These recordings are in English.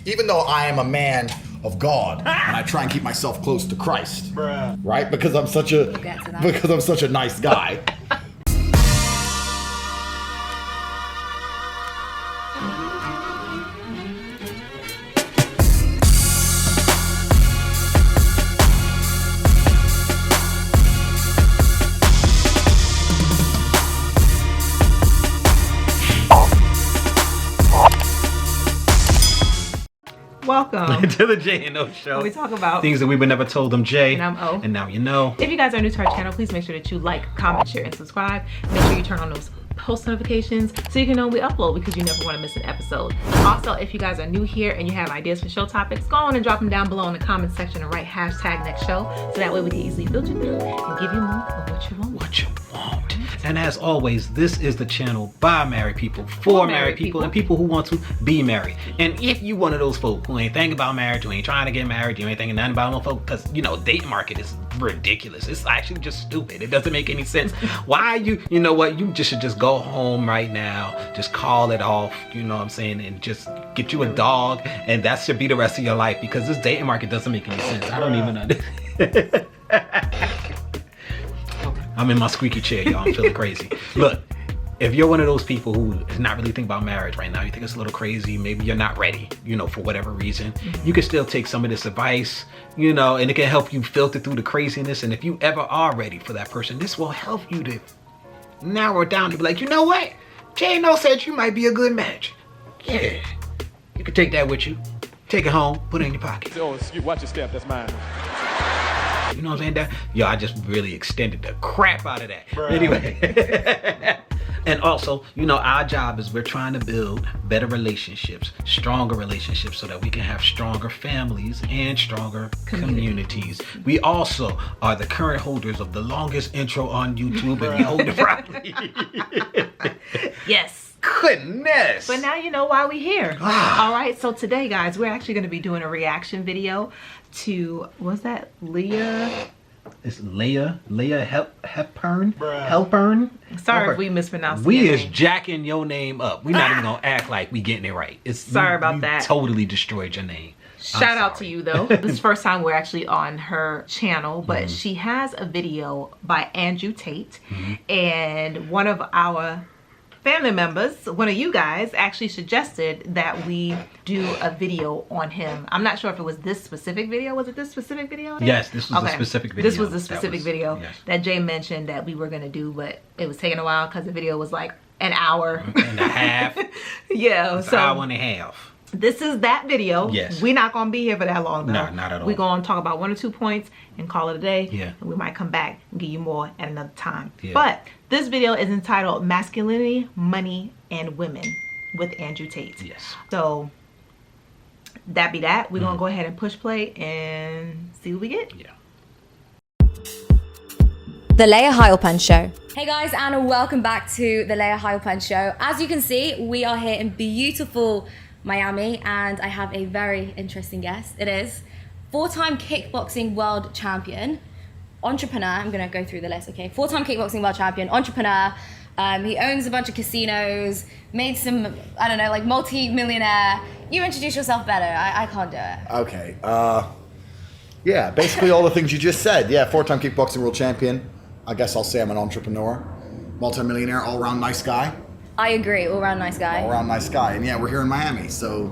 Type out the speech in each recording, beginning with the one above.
even though I am a man of God and I try and keep myself close to Christ, right? Because I'm such a nice guy. Welcome to the J&O Show. Where we talk about things that we would never told them, Jay. And I'm O. And now you know. If you guys are new to our channel, please make sure that you like, comment, share, and subscribe. Make sure you turn on those post notifications so you can know when we upload, because you never want to miss an episode. Also, if you guys are new here and you have ideas for show topics, go on and drop them down below in the comment section and write hashtag next show, so that way we can easily filter through and give you more of what you want. What you want. And as always, this is the channel by married people, for married people, and people who want to be married. And if you one of those folk who ain't thinking about marriage, who ain't trying to get married, you ain't thinking nothing about no folk, because, you know, dating market is ridiculous. It's actually just stupid. It doesn't make any sense. Why you know what, you just should just go home right now, just call it off, you know what I'm saying, and just get you a dog, and that should be the rest of your life, because this dating market doesn't make any sense. I don't even know. I'm in my squeaky chair, y'all. I'm feeling crazy. Look, if you're one of those people who is not really thinking about marriage right now, you think it's a little crazy, maybe you're not ready, you know, for whatever reason, you can still take some of this advice, you know, and it can help you filter through the craziness. And if you ever are ready for that person, this will help you to narrow it down and be like, you know what? J&O said you might be a good match. Yeah. You can take that with you. Take it home, put it in your pocket. Oh, excuse, watch your step, that's mine. You know what I'm saying? Yo, I just really extended the crap out of that. Bruh. Anyway. And also, you know, our job is we're trying to build better relationships, stronger relationships, so that we can have stronger families and stronger communities. We also are the current holders of the longest intro on YouTube, and we hold it properly. Yes. Goodness. But now you know why we're here. All right, so today, guys, we're actually going to be doing a reaction video to, what's that, Layah? It's Layah Heilpern. Heilpern. Sorry if we mispronounced We your is name. jacking your name up. We're not even gonna act like we getting it right. It's sorry about you that. Totally destroyed your name. Shout out to you though. This is the first time we're actually on her channel, but she has a video by Andrew Tate, and one of our family members, one of you guys, actually suggested that we do a video on him. I'm not sure if it was this specific video. Was it this specific video? Yes, this was a specific video. This was the specific video that Jay mentioned that we were going to do, but it was taking a while because the video was like an hour and a half. Yeah, so hour and a half. This is that video. Yes. We're not going to be here for that long though. No, not at all. We're going to talk about 1 or 2 points and call it a day. Yeah. And we might come back and give you more at another time. Yeah. But this video is entitled Masculinity, Money, and Women with Andrew Tate. Yes. So that be that. We're going to go ahead and push play and see what we get. Yeah. The Layah Heilpern Show. Hey guys, and welcome back to the Layah Heilpern Show. As you can see, we are here in beautiful Miami, and I have a very interesting guest. It is four-time kickboxing world champion, entrepreneur. I'm gonna go through the list, okay? Four-time kickboxing world champion, entrepreneur. He owns a bunch of casinos, made some, I don't know, like multi-millionaire. You introduce yourself better. I can't do it. Okay. Yeah, basically all the things you just said. Yeah, 4-time kickboxing world champion. I guess I'll say I'm an entrepreneur, multi-millionaire, all-around nice guy. I agree, all-around nice guy. All-around nice guy. And yeah, we're here in Miami, so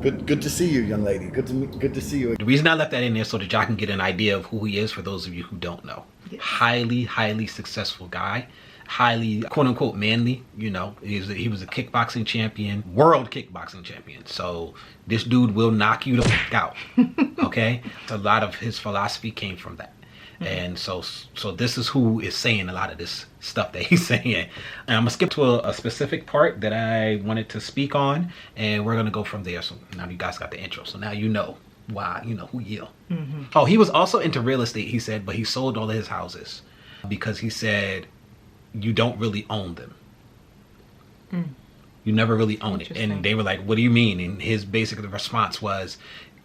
good to see you, young lady. Good to see you. The reason I left that in there so that y'all can get an idea of who he is for those of you who don't know. Yes. Highly successful guy. Highly, quote-unquote, manly, you know. He was a kickboxing champion, world kickboxing champion. So this dude will knock you the fuck out, okay? A lot of his philosophy came from that. And so this is who is saying a lot of this stuff that he's saying. And I'm gonna skip to a specific part that I wanted to speak on, and we're gonna go from there. So now you guys got the intro. So now you know why, you know who you are. Oh, he was also into real estate, he said, but he sold all of his houses because he said you don't really own them. You never really own it. And they were like, what do you mean? And his basic response was,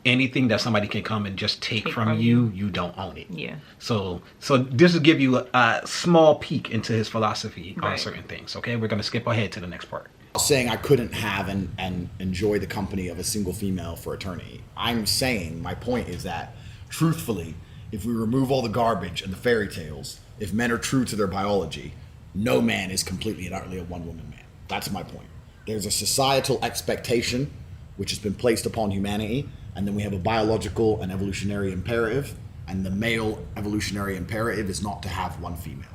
anything that somebody can come and just take from you, you don't own it. Yeah. So this will give you a small peek into his philosophy on certain things. Okay, we're gonna skip ahead to the next part. saying I couldn't have and enjoy the company of a single female for eternity. I'm saying, my point is that, truthfully, if we remove all the garbage and the fairy tales, if men are true to their biology, no man is completely and utterly a one-woman man. That's my point. There's a societal expectation which has been placed upon humanity, and then we have a biological and evolutionary imperative, and the male evolutionary imperative is not to have one female.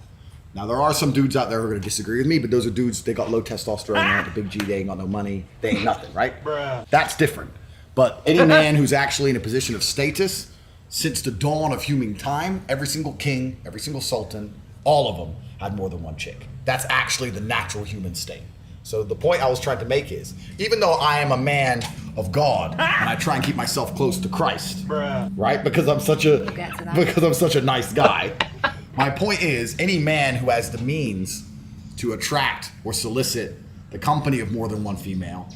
Now, there are some dudes out there who are going to disagree with me, but those are dudes, they got low testosterone, they have a big G, they ain't got no money, they ain't nothing, right? Bruh. That's different. But any man who's actually in a position of status, since the dawn of human time, every single king, every single sultan, all of them had more than one chick. That's actually the natural human state. So the point I was trying to make is, even though I am a man of God, and I try and keep myself close to Christ, Bruh. right? Because I'm such a get to that. because I'm such a nice guy. My point is, any man who has the means to attract or solicit the company of more than one female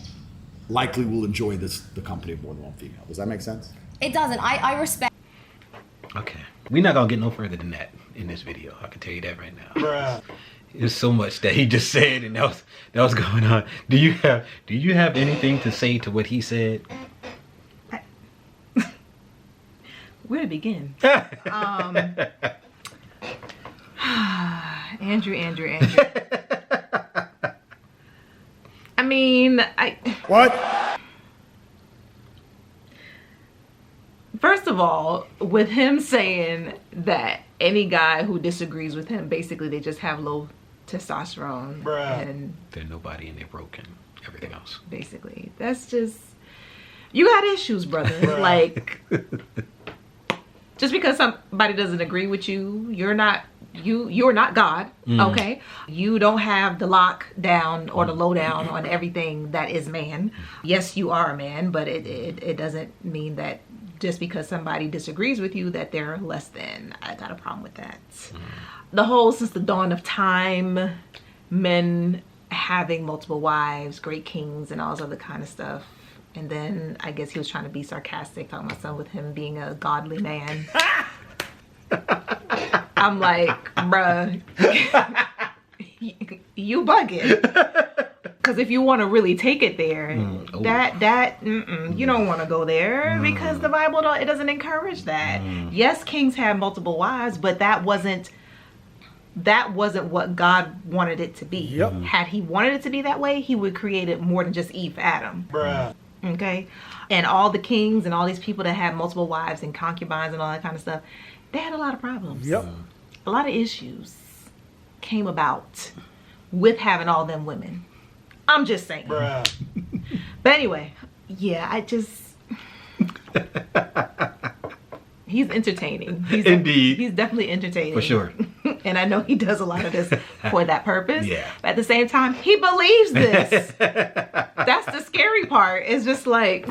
likely will enjoy the company of more than one female. Does that make sense? It doesn't. I respect. Okay. We're not gonna get no further than that in this video. I can tell you that right now. Bruh. There's so much that he just said, and that was going on. Do you have anything to say to what he said? Where to begin? Andrew. I mean, What? first of all, with him saying that any guy who disagrees with him, basically they just have low testosterone. Bruh. And They're nobody and they're broken. Everything else. basically, that's just, you got issues, brother. Bruh. Like, just because somebody doesn't agree with you, you're not God, okay? You don't have the lockdown or the lowdown on everything that is man. Yes, you are a man, but it doesn't mean that just because somebody disagrees with you that they're less than. I got a problem with that. The whole, since the dawn of time, men having multiple wives, great kings, and all this other kind of stuff. And then I guess he was trying to be sarcastic, talking about something with him being a godly man. I'm like, bruh, you bugging. Because if you want to really take it there, you don't want to go there because the Bible it doesn't encourage that. Yes, kings have multiple wives, but that wasn't what God wanted it to be. Yep. Had he wanted it to be that way, he would create it more than just Eve, Adam. Bruh. Okay, and all the kings and all these people that had multiple wives and concubines and all that kind of stuff, they had a lot of problems. Yep. A lot of issues came about with having all them women. I'm just saying. Bruh. But anyway, yeah, he's entertaining. Indeed. He's definitely entertaining. For sure. And I know he does a lot of this for that purpose. Yeah. But at the same time, he believes this. That's the scary part. It's just like...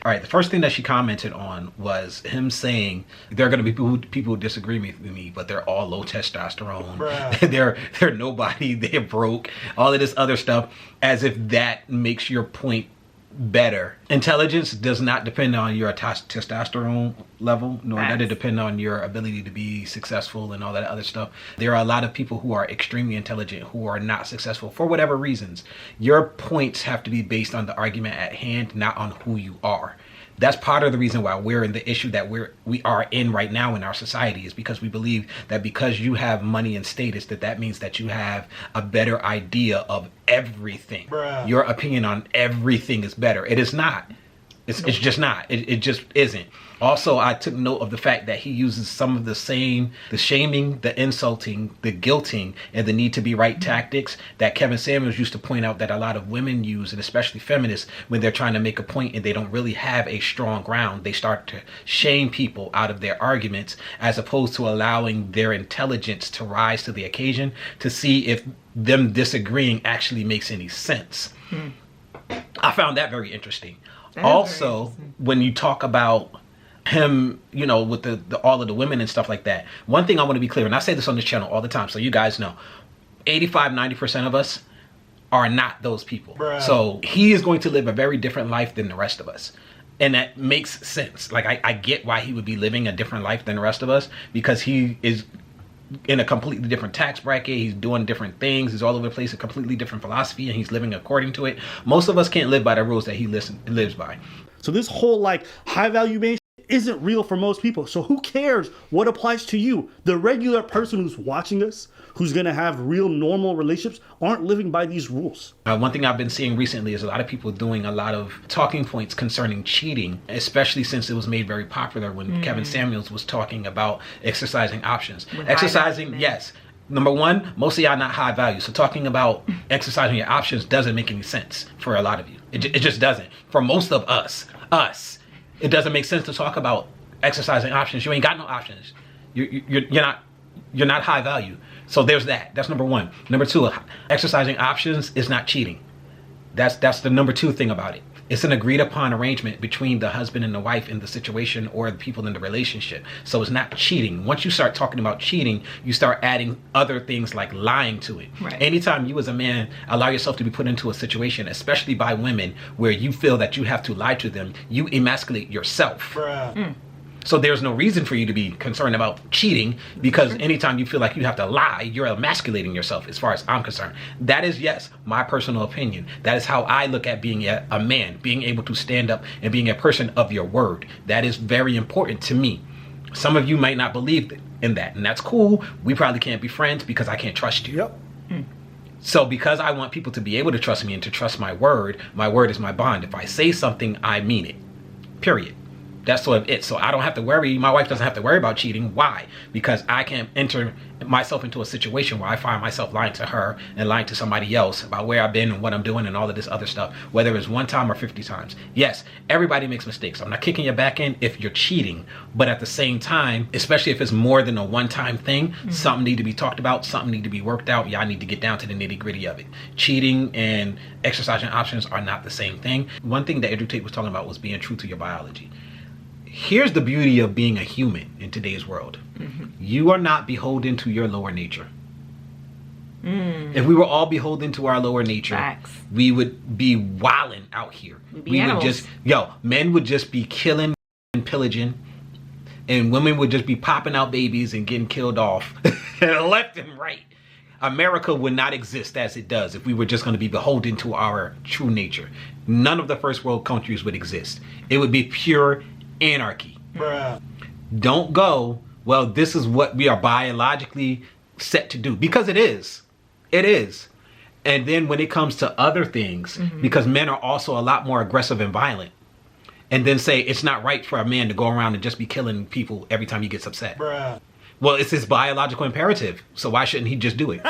All right, the first thing that she commented on was him saying there are going to be people who disagree with me, but they're all low testosterone. Bruh. they're nobody. They're broke. All of this other stuff, as if that makes your point better. Intelligence does not depend on your testosterone level, nor does it depend on your ability to be successful and all that other stuff. There are a lot of people who are extremely intelligent who are not successful for whatever reasons. Your points have to be based on the argument at hand, not on who you are. That's part of the reason why we're in the issue that we are in right now in our society, is because we believe that because you have money and status, that means that you have a better idea of everything. Bruh. Your opinion on everything is better. It is not. It's just not. It just isn't. Also, I took note of the fact that he uses some of the shaming, the insulting, the guilting, and the need to be right tactics that Kevin Samuels used to point out that a lot of women use, and especially feminists, when they're trying to make a point and they don't really have a strong ground. They start to shame people out of their arguments as opposed to allowing their intelligence to rise to the occasion to see if them disagreeing actually makes any sense. I found that very interesting. Also, when you talk about him, with the all of the women and stuff like that, one thing I want to be clear, and I say this on this channel all the time, so you guys know, 85-90% of us are not those people. Bruh. So he is going to live a very different life than the rest of us. And that makes sense. Like, I get why he would be living a different life than the rest of us, because he is in a completely different tax bracket. He's doing different things. He's all over the place, a completely different philosophy, and he's living according to it. Most of us can't live by the rules that he lives by. So this whole like high value man isn't real for most people. So who cares what applies to you? The regular person who's watching us, who's going to have real normal relationships, aren't living by these rules. One thing I've been seeing recently is a lot of people doing a lot of talking points concerning cheating, especially since it was made very popular when Kevin Samuels was talking about exercising options. Exercising, yes. Number one, most of y'all not high value. So talking about exercising your options doesn't make any sense for a lot of you. It just doesn't. For most of us, it doesn't make sense to talk about exercising options. You ain't got no options. You're not high value. So there's that. That's number one. Number two, exercising options is not cheating. That's the number two thing about it. It's an agreed upon arrangement between the husband and the wife in the situation or the people in the relationship. So it's not cheating. Once you start talking about cheating, you start adding other things like lying to it. Right. Anytime you as a man allow yourself to be put into a situation, especially by women, where you feel that you have to lie to them, you emasculate yourself. So there's no reason for you to be concerned about cheating, because anytime you feel like you have to lie, you're emasculating yourself, as far as I'm concerned. That is, yes, my personal opinion. That is how I look at being a man, being able to stand up and being a person of your word. That is very important to me. Some of you might not believe in that, and that's cool. We probably can't be friends because I can't trust you. Yep. So because I want people to be able to trust me and to trust my word is my bond. If I say something, I mean it. Period. That's sort of it. So I don't have to worry. My wife doesn't have to worry about cheating. Why? Because I can't enter myself into a situation where I find myself lying to her and lying to somebody else about where I've been and what I'm doing and all of this other stuff, whether it's one time or 50 times. Yes, everybody makes mistakes. I'm not kicking your back in if you're cheating, but at the same time, especially if it's more than a one-time thing, something need to be talked about, something need to be worked out. Y'all need to get down to the nitty-gritty of it. Cheating and exercising options are not the same thing. One thing that Andrew Tate was talking about was being true to your biology. Here's the beauty of being a human in today's world. You are not beholden to your lower nature. If we were all beholden to our lower nature, Facts. we would be wilding out here. Be animals. Men would just be killing and pillaging, and women would just be popping out babies and getting killed off left and right. America would not exist as it does if we were just going to be beholden to our true nature. None of the first world countries would exist. It would be pure anarchy. Don't go, well, this is what we are biologically set to do, because it is. And then when it comes to other things, because men are also a lot more aggressive and violent, and then say it's not right for a man to go around and just be killing people every time he gets upset. Well, it's his biological imperative, so why shouldn't he just do it?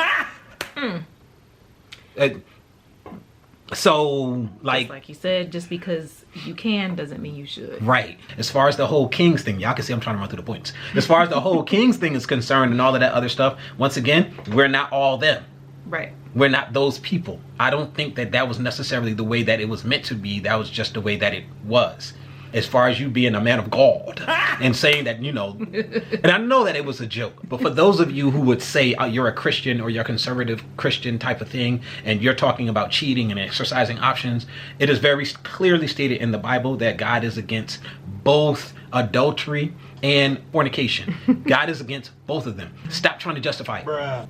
So, like you said, just because you can doesn't mean you should. Right. As far as the whole Kings thing, y'all can see I'm trying to run through the points. As far as the whole Kings thing is concerned and all of that other stuff, once again, we're not all them. Right. We're not those people. I don't think that that was necessarily the way that it was meant to be. That was just the way that it was. As far as you being a man of God and saying that, and I know that it was a joke, but for those of you who would say you're a Christian or you're a conservative Christian type of thing, and you're talking about cheating and exercising options, it is very clearly stated in the Bible that God is against both adultery and fornication. God is against both of them. Stop trying to justify it.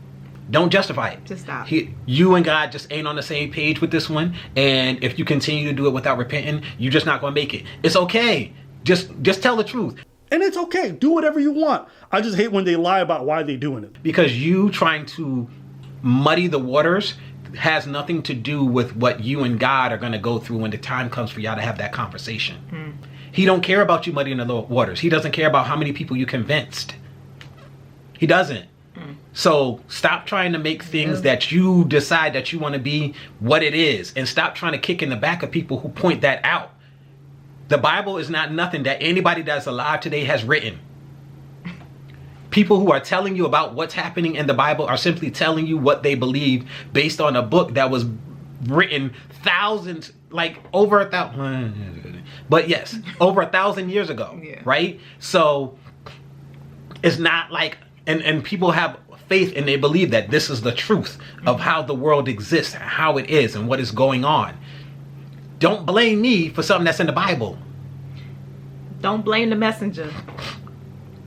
Don't justify it. Just stop. You and God just ain't on the same page with this one. And if you continue to do it without repenting, you're just not going to make it. It's okay. Just tell the truth. And it's okay. Do whatever you want. I just hate when they lie about why they're doing it. Because you trying to muddy the waters has nothing to do with what you and God are going to go through when the time comes for y'all to have that conversation. He don't care about you muddying the waters. He doesn't care about how many people you convinced. He doesn't. So stop trying to make things that you decide that you want to be what it is, and stop trying to kick in the back of people who point that out. The Bible is not nothing that anybody that's alive today has written. People who are telling you about what's happening in the Bible are simply telling you what they believe based on a book that was written thousands, like over 1,000, but yes, over 1,000 years ago, right? So it's not like, and people have faith and they believe that this is the truth of how the world exists, how it is, and what is going on. Don't blame me for something that's in the Bible. Don't blame the messenger.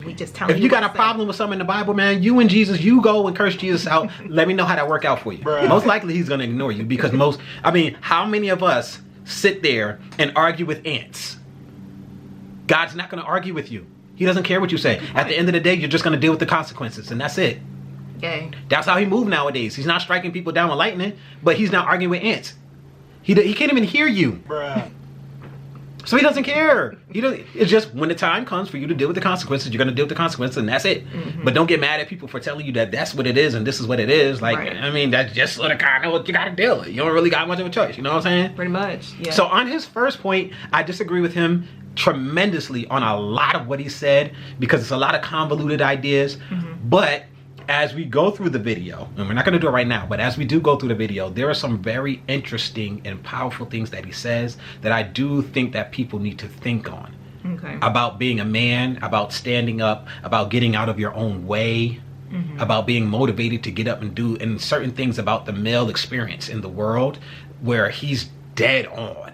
We just telling If you got a what it problem with something in the Bible, man, you and Jesus, you go and curse Jesus out. Let me know how that work out for you. Most likely he's going to ignore you because how many of us sit there and argue with ants? God's not going to argue with you. He doesn't care what you say. At the end of the day, you're just going to deal with the consequences, and that's it. Okay. That's how he moves nowadays. He's not striking people down with lightning, but he's not arguing with ants. He can't even hear you. So he doesn't care. It's just when the time comes for you to deal with the consequences, you're going to deal with the consequences, and that's it. But don't get mad at people for telling you that that's what it is and this is what it is. Like, Right. I mean, that's just sort of kind of what you got to deal with. You don't really got much of a choice. You know what I'm saying? Pretty much. Yeah. So on his first point, I disagree with him tremendously on a lot of what he said because it's a lot of convoluted ideas. But as we go through the video, and we're not going to do it right now, but as we do go through the video, there are some very interesting and powerful things that he says that I do think that people need to think on. Okay. About being a man, about standing up, about getting out of your own way, about being motivated to get up and do, and certain things about the male experience in the world where he's dead on.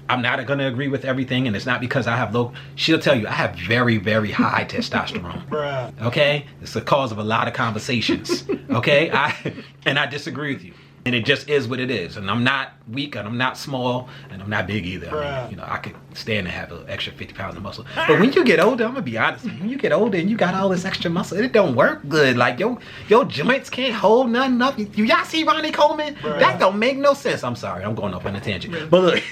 I'm not going to agree with everything, and it's not because I have she'll tell you I have very, very high testosterone. Okay? It's the cause of a lot of conversations. Okay? I disagree with you. And it just is what it is. And I'm not weak, and I'm not small, and I'm not big either. I mean, I could stand to have an extra 50 pounds of muscle. But when you get older, I'm going to be honest, when you get older and you got all this extra muscle, it don't work good. Like, your joints can't hold nothing up. Y'all see Ronnie Coleman? That don't make no sense. I'm sorry. I'm going off on a tangent. But look,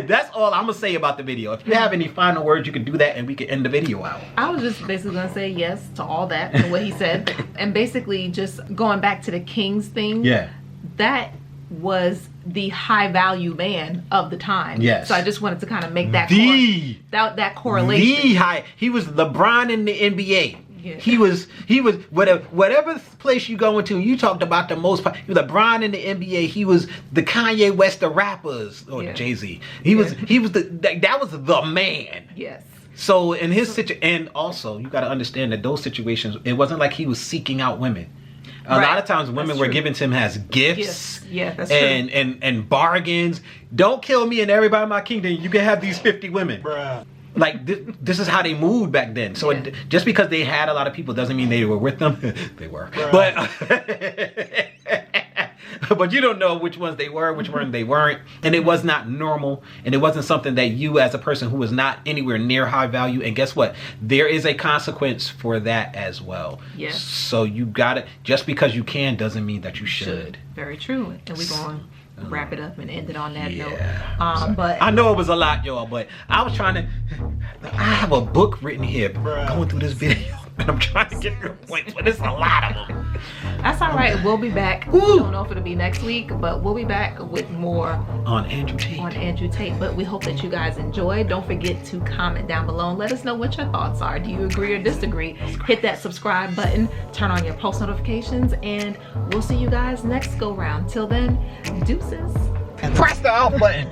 that's all I'm going to say about the video. If you have any final words, you can do that, and we can end the video out. I was just basically going to say yes to all that and what he said. And basically just going back to the Kings thing. Yeah. That was the high value man of the time. Yes. So I just wanted to kind of make that that correlation. He was LeBron in the NBA. Yeah. He was whatever place you go into. You talked about the most. LeBron in the NBA. He was the Kanye West of rappers, or Jay-Z. He was that was the man. Yes. So in his situation, and also you got to understand that those situations, it wasn't like he was seeking out women. A lot of times women were given to him as gifts. Yeah, that's true. And bargains. Don't kill me and everybody in my kingdom. You can have these 50 women. Like, this is how they moved back then. So just because they had a lot of people doesn't mean they were with them. They were. But you don't know which ones they were, which ones they weren't. And it was not normal. And it wasn't something that you, as a person who was not anywhere near high value. And guess what? There is a consequence for that as well. Yes. So you got it. Just because you can doesn't mean that you should. Very true. And we're going to wrap it up and end it on that note. But I know it was a lot, y'all, but I was trying to... I have a book written here going through this video. And I'm trying to get your points, but it's a lot of them. That's all right. We'll be back. I don't know if it'll be next week, but we'll be back with more on Andrew Tate. But we hope that you guys enjoyed. Don't forget to comment down below and let us know what your thoughts are. Do you agree or disagree? Hit that subscribe button, turn on your post notifications, and we'll see you guys next go round. Till then, deuces. Press the out button.